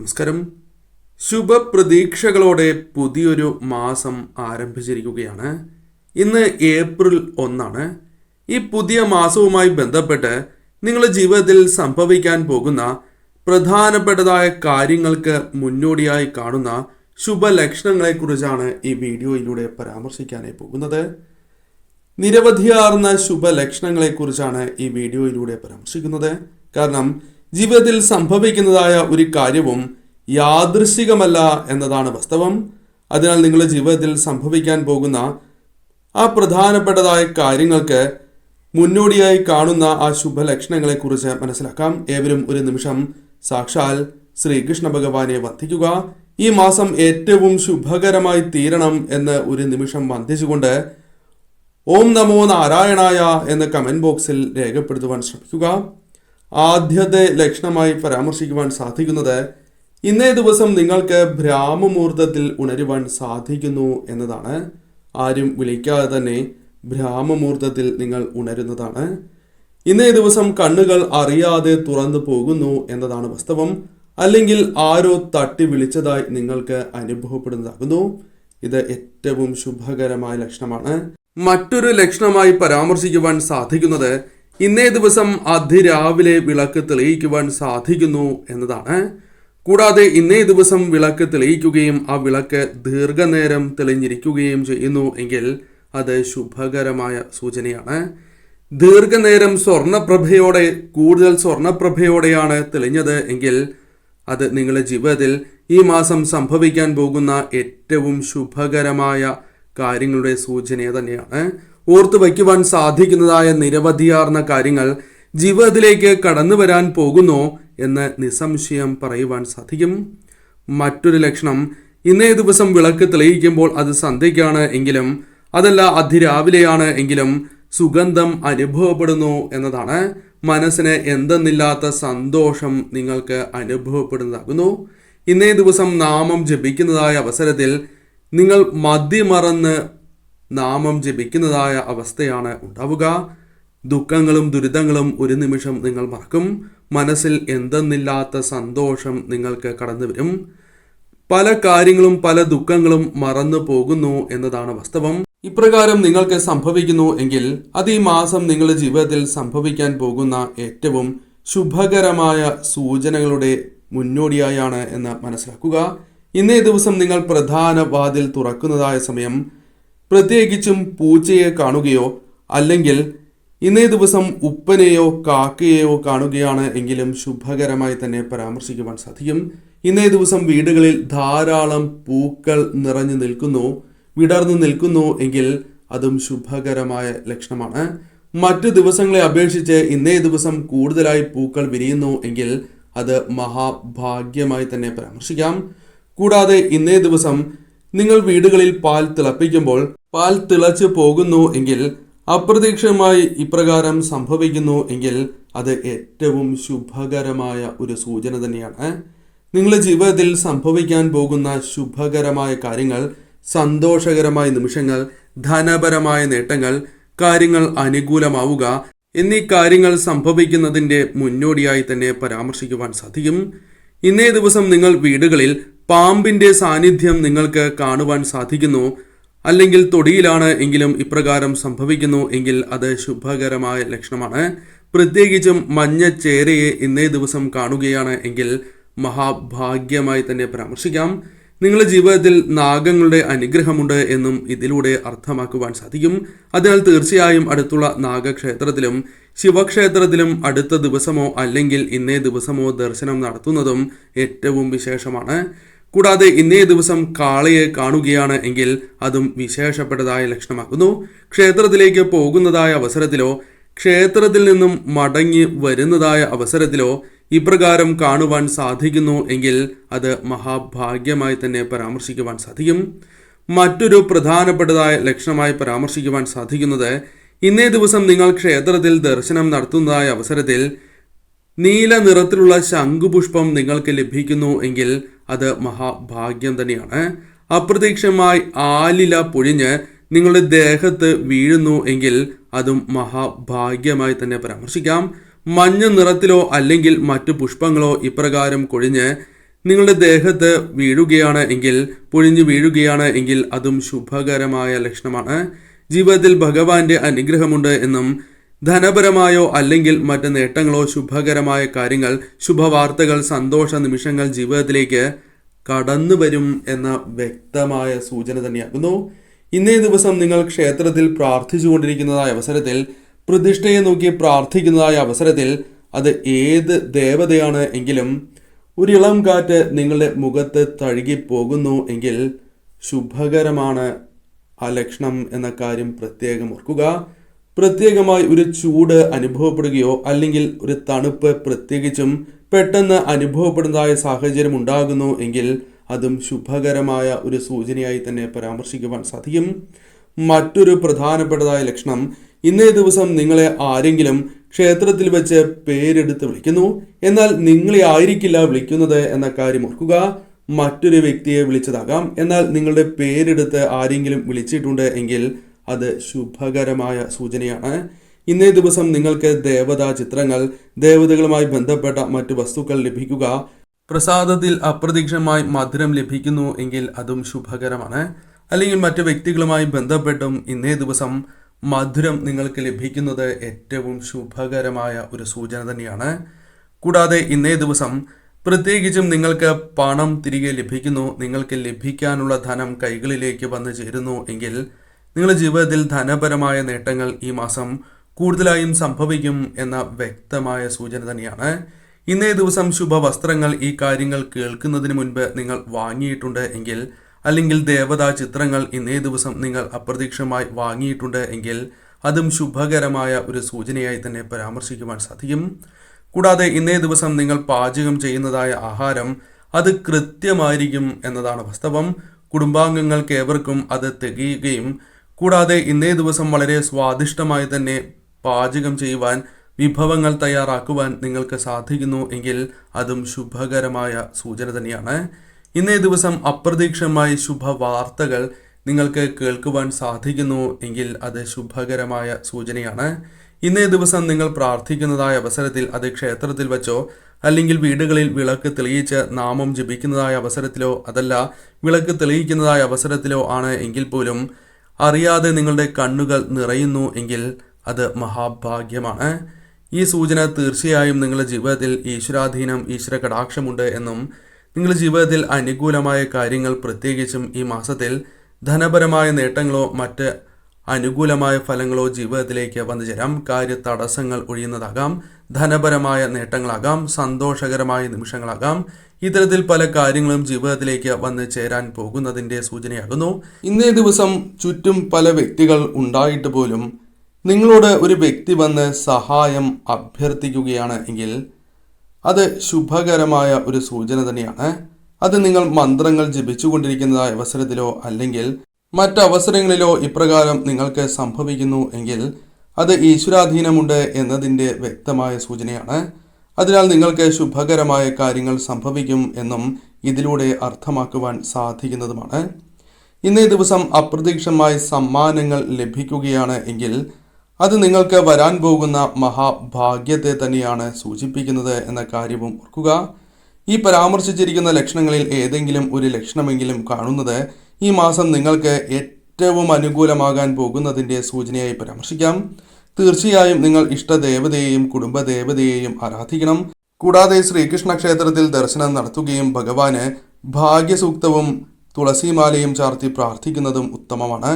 നമസ്കാരം. ശുഭപ്രതീക്ഷകളോടെ പുതിയൊരു മാസം ആരംഭിച്ചിരിക്കുകയാണ്. ഇന്ന് ഏപ്രിൽ 1. ഈ പുതിയ മാസവുമായി ബന്ധപ്പെട്ട് നിങ്ങളുടെ ജീവിതത്തിൽ സംഭവിക്കാൻ പോകുന്ന പ്രധാനപ്പെട്ടതായ കാര്യങ്ങൾക്ക് മുന്നോടിയായി കാണുന്ന ശുഭലക്ഷണങ്ങളെക്കുറിച്ചാണ് ഈ വീഡിയോയിലൂടെ പരാമർശിക്കാനായി പോകുന്നത്. നിരവധിയാർന്ന ശുഭലക്ഷണങ്ങളെക്കുറിച്ചാണ് ഈ വീഡിയോയിലൂടെ പരാമർശിക്കുന്നത്. കാരണം ജീവിതത്തിൽ സംഭവിക്കുന്നതായ ഒരു കാര്യവും യാദൃശ്ചികമല്ല എന്നതാണ് വാസ്തവം. അതിനാൽ നിങ്ങളുടെ ജീവിതത്തിൽ സംഭവിക്കാൻ പോകുന്ന ആ പ്രധാനപ്പെട്ടതായ കാര്യങ്ങൾക്ക് മുന്നോടിയായി കാണുന്ന ആ ശുഭലക്ഷണങ്ങളെക്കുറിച്ച് മനസ്സിലാക്കാം. ഏവരും ഒരു നിമിഷം സാക്ഷാൽ ശ്രീകൃഷ്ണ ഭഗവാനെ വന്ദിക്കുക. ഈ മാസം ഏറ്റവും ശുഭകരമായി തീരണം എന്ന് ഒരു നിമിഷം വന്ദിച്ചുകൊണ്ട് ഓം നമോ നാരായണായ എന്ന് കമന്റ് ബോക്സിൽ രേഖപ്പെടുത്തുവാൻ ശ്രമിക്കുക. ആദ്യത്തെ ലക്ഷണമായി പരാമർശിക്കുവാൻ സാധിക്കുന്നത് ഇന്നേ ദിവസം നിങ്ങൾക്ക് ബ്രാഹ്മമുഹൂർത്തത്തിൽ ഉണരുവാൻ സാധിക്കുന്നു എന്നതാണ്. ആരും വിളിക്കാതെ തന്നെ ബ്രാഹ്മമുഹൂർത്തത്തിൽ നിങ്ങൾ ഉണരുന്നതാണ്. ഇന്നേ ദിവസം കണ്ണുകൾ അറിയാതെ തുറന്നു പോകുന്നു എന്നതാണ് വാസ്തവം. അല്ലെങ്കിൽ ആരോ തട്ടി വിളിച്ചതായി നിങ്ങൾക്ക് അനുഭവപ്പെടുന്നതാകുന്നു. ഇത് ഏറ്റവും ശുഭകരമായ ലക്ഷണമാണ്. മറ്റൊരു ലക്ഷണമായി പരാമർശിക്കുവാൻ സാധിക്കുന്നത് ഇന്നേ ദിവസം അതിരാവിലെ വിളക്ക് തെളിയിക്കുവാൻ സാധിക്കുന്നു എന്നതാണ്. കൂടാതെ ഇന്നേ ദിവസം വിളക്ക് തെളിയിക്കുകയും ആ വിളക്ക് ദീർഘനേരം തെളിഞ്ഞിരിക്കുകയും ചെയ്യുന്നു എങ്കിൽ അത് ശുഭകരമായ സൂചനയാണ്. ദീർഘനേരം കൂടുതൽ സ്വർണപ്രഭയോടെയാണ് തെളിഞ്ഞത് എങ്കിൽ അത് നിങ്ങളുടെ ജീവിതത്തിൽ ഈ മാസം സംഭവിക്കാൻ പോകുന്ന ഏറ്റവും ശുഭകരമായ കാര്യങ്ങളുടെ സൂചന തന്നെയാണ്. ഓർത്തു വയ്ക്കുവാൻ സാധിക്കുന്നതായ നിരവധിയാർന്ന കാര്യങ്ങൾ ജീവിതത്തിലേക്ക് കടന്നു വരാൻ പോകുന്നു എന്ന് നിസ്സംശയം പറയുവാൻ സാധിക്കും. മറ്റൊരു ലക്ഷണം ഇന്നേ ദിവസം വിളക്ക് തെളിയിക്കുമ്പോൾ അത് സന്ധ്യയ്ക്കാണ് എങ്കിലും അതല്ല അതിരാവിലെയാണ് എങ്കിലും സുഗന്ധം അനുഭവപ്പെടുന്നു എന്നതാണ്. മനസ്സിന് എന്തെന്നില്ലാത്ത സന്തോഷം നിങ്ങൾക്ക് അനുഭവപ്പെടുന്നതാകുന്നു. ഇന്നേ ദിവസം നാമം ജപിക്കുന്നതായ അവസരത്തിൽ നിങ്ങൾ മതിമറന്ന് നാമം ജപിക്കുന്നതായ അവസ്ഥയാണ് ഉണ്ടാവുക. ദുഃഖങ്ങളും ദുരിതങ്ങളും ഒരു നിമിഷം നിങ്ങൾ മറക്കും. മനസ്സിൽ എന്തെന്നില്ലാത്ത സന്തോഷം നിങ്ങൾക്ക് കടന്നു വരും. പല കാര്യങ്ങളും പല ദുഃഖങ്ങളും മറന്നു പോകുന്നു എന്നതാണ് വാസ്തവം. ഇപ്രകാരം നിങ്ങൾക്ക് സംഭവിക്കുന്നു എങ്കിൽ അത് ഈ മാസം നിങ്ങളുടെ ജീവിതത്തിൽ സംഭവിക്കാൻ പോകുന്ന ഏറ്റവും ശുഭകരമായ സൂചനകളുടെ മുന്നോടിയായാണ് എന്ന് മനസ്സിലാക്കുക. ഇന്നേ ദിവസം നിങ്ങൾ പ്രധാന വാതിൽ തുറക്കുന്നതായ സമയം പ്രത്യേകിച്ചും പൂച്ചയെ കാണുകയോ അല്ലെങ്കിൽ ഇന്നേ ദിവസം ഉപ്പനെയോ കാക്കയെയോ കാണുകയാണ് എങ്കിലും ശുഭകരമായി തന്നെ പരാമർശിക്കുവാൻ സാധിക്കും. ഇന്നേ ദിവസം വീടുകളിൽ ധാരാളം പൂക്കൾ വിടർന്നു നിൽക്കുന്നു എങ്കിൽ അതും ശുഭകരമായ ലക്ഷണമാണ്. മറ്റു ദിവസങ്ങളെ അപേക്ഷിച്ച് ഇന്നേ ദിവസം കൂടുതലായി പൂക്കൾ വിരിയുന്നു എങ്കിൽ അത് മഹാഭാഗ്യമായി തന്നെ പരാമർശിക്കാം. കൂടാതെ ഇന്നേ ദിവസം നിങ്ങൾ വീടുകളിൽ പാൽ തിളപ്പിക്കുമ്പോൾ പാൽ തിളച്ചു പോകുന്നു എങ്കിൽ അപ്രതീക്ഷിതമായി ഇപ്രകാരം സംഭവിക്കുന്നു എങ്കിൽ അത് ഏറ്റവും ശുഭകരമായ ഒരു സൂചന തന്നെയാണ്. നിങ്ങളുടെ ജീവിതത്തിൽ സംഭവിക്കാൻ പോകുന്ന ശുഭകരമായ കാര്യങ്ങൾ, സന്തോഷകരമായ നിമിഷങ്ങൾ, ധനപരമായ നേട്ടങ്ങൾ, കാര്യങ്ങൾ അനുകൂലമാവുക എന്നീ കാര്യങ്ങൾ സംഭവിക്കുന്നതിൻ്റെ മുന്നോടിയായി തന്നെ പരാമർശിക്കുവാൻ സാധിക്കും. ഇന്നേ ദിവസം നിങ്ങൾ വീടുകളിൽ പാമ്പിൻ്റെ സാന്നിധ്യം നിങ്ങൾക്ക് കാണുവാൻ സാധിക്കുന്നു. അല്ലെങ്കിൽ തൊടിയിലാണ് എങ്കിലും ഇപ്രകാരം സംഭവിക്കുന്നു എങ്കിൽ അത് ശുഭകരമായ ലക്ഷണമാണ്. പ്രത്യേകിച്ചും മഞ്ഞ ചേരയെ ഇന്നേ ദിവസം കാണുകയാണ് എങ്കിൽ മഹാഭാഗ്യമായി തന്നെ പരാമർശിക്കാം. നിങ്ങളുടെ ജീവിതത്തിൽ നാഗങ്ങളുടെ അനുഗ്രഹമുണ്ട് എന്നും ഇതിലൂടെ അർത്ഥമാക്കുവാൻ സാധിക്കും. അതിനാൽ തീർച്ചയായും അടുത്തുള്ള നാഗക്ഷേത്രത്തിലും ശിവക്ഷേത്രത്തിലും അടുത്ത ദിവസമോ അല്ലെങ്കിൽ ഇന്നേ ദിവസമോ ദർശനം നടത്തുന്നതും ഏറ്റവും വിശേഷമാണ്. കൂടാതെ ഇന്നേ ദിവസം കാളയെ കാണുകയാണ് എങ്കിൽ അതും വിശേഷപ്പെട്ടതായ ലക്ഷണമാകുന്നു. ക്ഷേത്രത്തിലേക്ക് പോകുന്നതായ അവസരത്തിലോ ക്ഷേത്രത്തിൽ നിന്നും മടങ്ങി വരുന്നതായ അവസരത്തിലോ ഇപ്രകാരം കാണുവാൻ സാധിക്കുന്നു എങ്കിൽ അത് മഹാഭാഗ്യമായി തന്നെ പരാമർശിക്കുവാൻ സാധിക്കും. മറ്റൊരു പ്രധാനപ്പെട്ടതായ ലക്ഷണമായി പരാമർശിക്കുവാൻ സാധിക്കുന്നത് ഇന്നേ ദിവസം നിങ്ങൾ ക്ഷേത്രത്തിൽ ദർശനം നടത്തുന്നതായ അവസരത്തിൽ നീല നിറത്തിലുള്ള ശംഖുപുഷ്പം നിങ്ങൾക്ക് ലഭിക്കുന്നു എങ്കിൽ അത് മഹാഭാഗ്യം തന്നെയാണ്. അപ്രതീക്ഷിതമായി ആലില പൊഴിഞ്ഞ് നിങ്ങളുടെ ദേഹത്ത് വീഴുന്നു എങ്കിൽ അതും മഹാഭാഗ്യമായി തന്നെ പരാമർശിക്കാം. മഞ്ഞ നിറത്തിലോ അല്ലെങ്കിൽ മറ്റു പുഷ്പങ്ങളോ ഇപ്രകാരം കൊഴിഞ്ഞ് നിങ്ങളുടെ ദേഹത്ത് വീഴുകയാണ് എങ്കിൽ, പൊഴിഞ്ഞു വീഴുകയാണ് എങ്കിൽ അതും ശുഭകരമായ ലക്ഷണമാണ്. ജീവിതത്തിൽ ഭഗവാന്റെ അനുഗ്രഹമുണ്ട് എന്നും ധനപരമായോ അല്ലെങ്കിൽ മറ്റ് നേട്ടങ്ങളോ ശുഭകരമായ കാര്യങ്ങൾ, ശുഭവാർത്തകൾ, സന്തോഷ നിമിഷങ്ങൾ ജീവിതത്തിലേക്ക് കടന്നു വരും എന്ന വ്യക്തമായ സൂചന തന്നെയാകുന്നു. ഇന്നേ ദിവസം നിങ്ങൾ ക്ഷേത്രത്തിൽ പ്രാർത്ഥിച്ചുകൊണ്ടിരിക്കുന്നതായ അവസരത്തിൽ, പ്രതിഷ്ഠയെ നോക്കി പ്രാർത്ഥിക്കുന്നതായ അവസരത്തിൽ, അത് ഏത് ദേവതയാണ് എങ്കിലും ഒരു ഇളം കാറ്റ് നിങ്ങളുടെ മുഖത്ത് തഴുകി പോകുന്നു എങ്കിൽ ശുഭകരമാണ് ആ ലക്ഷണം എന്ന കാര്യം പ്രത്യേകം ഓർക്കുക. പ്രത്യേകമായി ഒരു ചൂട് അനുഭവപ്പെടുകയോ അല്ലെങ്കിൽ ഒരു തണുപ്പ് പ്രത്യേകിച്ചും പെട്ടെന്ന് അനുഭവപ്പെടുന്നതായ സാഹചര്യം ഉണ്ടാകുന്നു എങ്കിൽ അതും ശുഭകരമായ ഒരു സൂചനയായി തന്നെ പരാമർശിക്കുവാൻ സാധിക്കും. മറ്റൊരു പ്രധാനപ്പെട്ടതായ ലക്ഷണം, ഇന്നേ ദിവസം നിങ്ങളെ ആരെങ്കിലും ക്ഷേത്രത്തിൽ വെച്ച് പേരെടുത്ത് വിളിക്കുന്നു. എന്നാൽ നിങ്ങളെ ആയിരിക്കില്ല വിളിക്കുന്നത് എന്ന കാര്യം ഓർക്കുക. മറ്റൊരു വ്യക്തിയെ വിളിച്ചതാകാം. എന്നാൽ നിങ്ങളുടെ പേരെടുത്ത് ആരെങ്കിലും വിളിച്ചിട്ടുണ്ട് എങ്കിൽ അത് ശുഭകരമായ സൂചനയാണ്. ഇന്നേ ദിവസം നിങ്ങൾക്ക് ദേവതാ ചിത്രങ്ങൾ, ദേവതകളുമായി ബന്ധപ്പെട്ട മറ്റു വസ്തുക്കൾ ലഭിക്കുക, പ്രസാദത്തിൽ അപ്രതീക്ഷിതമായി മധുരം ലഭിക്കുന്നു എങ്കിൽ അതും ശുഭകരമാണ്. അല്ലെങ്കിൽ മറ്റു വ്യക്തികളുമായി ബന്ധപ്പെട്ടും ഇന്നേ ദിവസം മധുരം നിങ്ങൾക്ക് ലഭിക്കുന്നത് ഏറ്റവും ശുഭകരമായ ഒരു സൂചന തന്നെയാണ്. കൂടാതെ ഇന്നേ ദിവസം പ്രത്യേകിച്ചും നിങ്ങൾക്ക് പണം തിരികെ ലഭിക്കുന്നു, നിങ്ങൾക്ക് ലഭിക്കാനുള്ള ധനം കൈകളിലേക്ക് വന്നു ചേരുന്നു എങ്കിൽ നിങ്ങളുടെ ജീവിതത്തിൽ ധനപരമായ നേട്ടങ്ങൾ ഈ മാസം കൂടുതലായും സംഭവിക്കും എന്ന വ്യക്തമായ സൂചന തന്നെയാണ്. ഇന്നേ ദിവസം ശുഭവസ്ത്രങ്ങൾ, ഈ കാര്യങ്ങൾ കേൾക്കുന്നതിന് മുൻപ് നിങ്ങൾ വാങ്ങിയിട്ടുണ്ട് എങ്കിൽ, അല്ലെങ്കിൽ ദേവതാ ചിത്രങ്ങൾ ഇന്നേ ദിവസം നിങ്ങൾ അപ്രതീക്ഷിതമായി വാങ്ങിയിട്ടുണ്ട് എങ്കിൽ അതും ശുഭകരമായ ഒരു സൂചനയായി തന്നെ പരാമർശിക്കുവാൻ സാധിക്കും. കൂടാതെ ഇന്നേ ദിവസം നിങ്ങൾ പാചകം ചെയ്യുന്നതായ ആഹാരം അത് കൃത്യമായിരിക്കും എന്നതാണ് വാസ്തവം. കുടുംബാംഗങ്ങൾക്ക് ഏവർക്കും അത് തികയുകയും കൂടാതെ ഇന്നേ ദിവസം വളരെ സ്വാദിഷ്ടമായി തന്നെ പാചകം ചെയ്യുവാൻ, വിഭവങ്ങൾ തയ്യാറാക്കുവാൻ നിങ്ങൾക്ക് സാധിക്കുന്നു എങ്കിൽ അതും ശുഭകരമായ സൂചന തന്നെയാണ്. ഇന്നേ ദിവസം അപ്രതീക്ഷിതമായി ശുഭവാർത്തകൾ നിങ്ങൾക്ക് കേൾക്കുവാൻ സാധിക്കുന്നു എങ്കിൽ അത് ശുഭകരമായ സൂചനയാണ്. ഇന്നേ ദിവസം നിങ്ങൾ പ്രാർത്ഥിക്കുന്നതായ അവസരത്തിൽ, അത് ക്ഷേത്രത്തിൽ വെച്ചോ അല്ലെങ്കിൽ വീടുകളിൽ വിളക്ക് തെളിയിച്ച് നാമം ജപിക്കുന്നതായ അവസരത്തിലോ അതല്ല വിളക്ക് തെളിയിക്കുന്നതായ അവസരത്തിലോ ആണ് എങ്കിൽ പോലും അറിയാതെ നിങ്ങളുടെ കണ്ണുകൾ നിറയുന്നു എങ്കിൽ അത് മഹാഭാഗ്യമാണ്. ഈ സൂചന തീർച്ചയായും നിങ്ങളുടെ ജീവിതത്തിൽ ഈശ്വരാധീനം, ഈശ്വര കടാക്ഷമുണ്ട് എന്നും നിങ്ങളുടെ ജീവിതത്തിൽ അനുകൂലമായ കാര്യങ്ങൾ, പ്രത്യേകിച്ചും ഈ മാസത്തിൽ ധനപരമായ നേട്ടങ്ങളോ മറ്റ് അനുകൂലമായ ഫലങ്ങളോ ജീവിതത്തിലേക്ക് വന്നു ചേരാം. കാര്യ തടസ്സങ്ങൾ ഒഴിയുന്നതാകാം, ധനപരമായ നേട്ടങ്ങളാകാം, സന്തോഷകരമായ നിമിഷങ്ങളാകാം. ഇത്തരത്തിൽ പല കാര്യങ്ങളും ജീവിതത്തിലേക്ക് വന്ന് ചേരാൻ പോകുന്നതിൻ്റെ സൂചനയാകുന്നു. ഇന്നേ ദിവസം ചുറ്റും പല വ്യക്തികൾ ഉണ്ടായിട്ട് പോലും നിങ്ങളോട് ഒരു വ്യക്തി വന്ന് സഹായം അഭ്യർത്ഥിക്കുകയാണ് എങ്കിൽ അത് ശുഭകരമായ ഒരു സൂചന തന്നെയാണ്. അത് നിങ്ങൾ മന്ത്രങ്ങൾ ജപിച്ചുകൊണ്ടിരിക്കുന്നതായ അവസരത്തിലോ അല്ലെങ്കിൽ മറ്റവസരങ്ങളിലോ ഇപ്രകാരം നിങ്ങൾക്ക് സംഭവിക്കുന്നു എങ്കിൽ അത് ഈശ്വരാധീനമുണ്ട് എന്നതിൻ്റെ വ്യക്തമായ സൂചനയാണ്. അതിനാൽ നിങ്ങൾക്ക് ശുഭകരമായ കാര്യങ്ങൾ സംഭവിക്കും എന്നും ഇതിലൂടെ അർത്ഥമാക്കുവാൻ സാധിക്കുന്നതുമാണ്. ഇന്നേ ദിവസം അപ്രതീക്ഷിതമായി സമ്മാനങ്ങൾ ലഭിക്കുകയാണ് എങ്കിൽ അത് നിങ്ങൾക്ക് വരാൻ പോകുന്ന മഹാഭാഗ്യത്തെ തന്നെയാണ് സൂചിപ്പിക്കുന്നത് എന്ന കാര്യവും ഓർക്കുക. ഈ പരാമർശിച്ചിരിക്കുന്ന ലക്ഷണങ്ങളിൽ ഏതെങ്കിലും ഒരു ലക്ഷണമെങ്കിലും കാണുന്നത് ഈ മാസം നിങ്ങൾക്ക് ഏറ്റവും അനുകൂലമാകാൻ പോകുന്നതിൻ്റെ സൂചനയായി പരാമർശിക്കാം. തീർച്ചയായും നിങ്ങൾ ഇഷ്ടദേവതയെയും കുടുംബദേവതയെയും ആരാധിക്കണം. കൂടാതെ ശ്രീകൃഷ്ണ ക്ഷേത്രത്തിൽ ദർശനം നടത്തുകയും ഭഗവാന് ഭാഗ്യസൂക്തവും തുളസിമാലയും ചാർത്തി പ്രാർത്ഥിക്കുന്നതും ഉത്തമമാണ്.